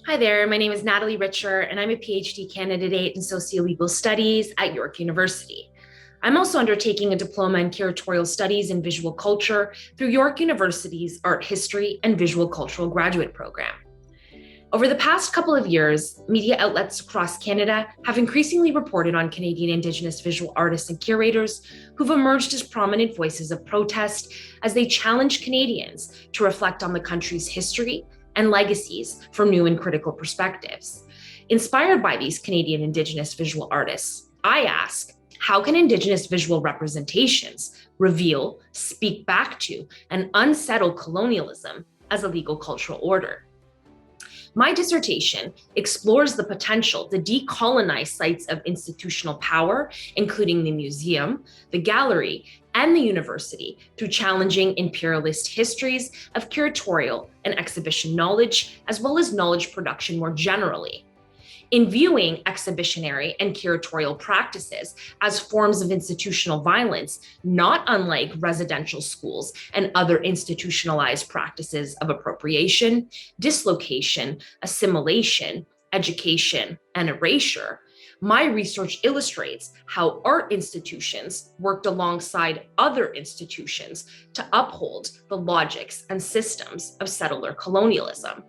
Hi there, my name is Natalie Richer, and I'm a PhD candidate in sociolegal studies at York University. I'm also undertaking a diploma in curatorial studies and visual culture through York University's Art History and Visual Cultural Graduate Program. Over the past couple of years, media outlets across Canada have increasingly reported on Canadian Indigenous visual artists and curators who've emerged as prominent voices of protest as they challenge Canadians to reflect on the country's history and legacies from new and critical perspectives. Inspired by these Canadian Indigenous visual artists, I ask, how can Indigenous visual representations reveal, speak back to, and unsettle colonialism as a legal cultural order? My dissertation explores the potential to decolonize sites of institutional power, including the museum, the gallery, and the university, through challenging imperialist histories of curatorial and exhibition knowledge, as well as knowledge production more generally. In viewing exhibitionary and curatorial practices as forms of institutional violence, not unlike residential schools and other institutionalized practices of appropriation, dislocation, assimilation, education, and erasure, my research illustrates how art institutions worked alongside other institutions to uphold the logics and systems of settler colonialism.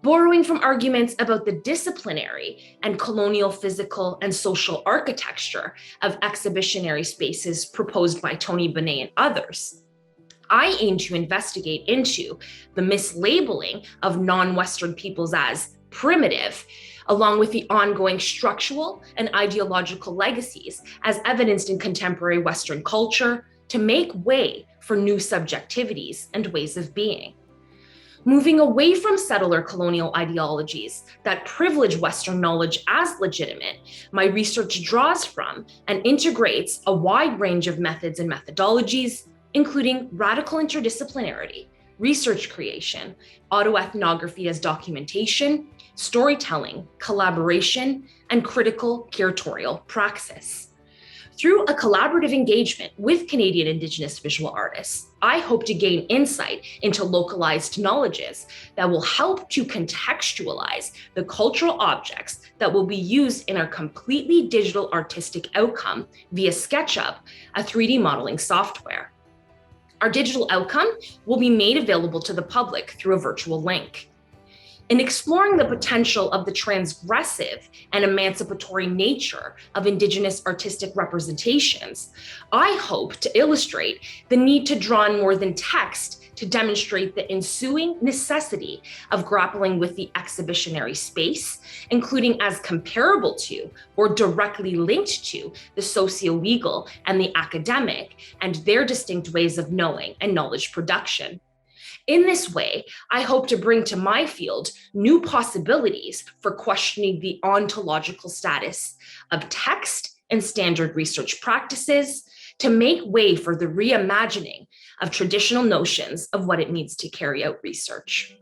Borrowing from arguments about the disciplinary and colonial physical and social architecture of exhibitionary spaces proposed by Tony Benet and others, I aim to investigate into the mislabeling of non-Western peoples as primitive, along with the ongoing structural and ideological legacies as evidenced in contemporary Western culture to make way for new subjectivities and ways of being. Moving away from settler colonial ideologies that privilege Western knowledge as legitimate, my research draws from and integrates a wide range of methods and methodologies, including radical interdisciplinarity, research creation, autoethnography as documentation, storytelling, collaboration, and critical curatorial praxis. Through a collaborative engagement with Canadian Indigenous visual artists, I hope to gain insight into localized knowledges that will help to contextualize the cultural objects that will be used in our completely digital artistic outcome via SketchUp, a 3D modeling software. Our digital outcome will be made available to the public through a virtual link. In exploring the potential of the transgressive and emancipatory nature of Indigenous artistic representations, I hope to illustrate the need to draw on more than text to demonstrate the ensuing necessity of grappling with the exhibitionary space, including as comparable to or directly linked to the socio-legal and the academic and their distinct ways of knowing and knowledge production. In this way, I hope to bring to my field new possibilities for questioning the ontological status of text and standard research practices to make way for the reimagining of traditional notions of what it means to carry out research.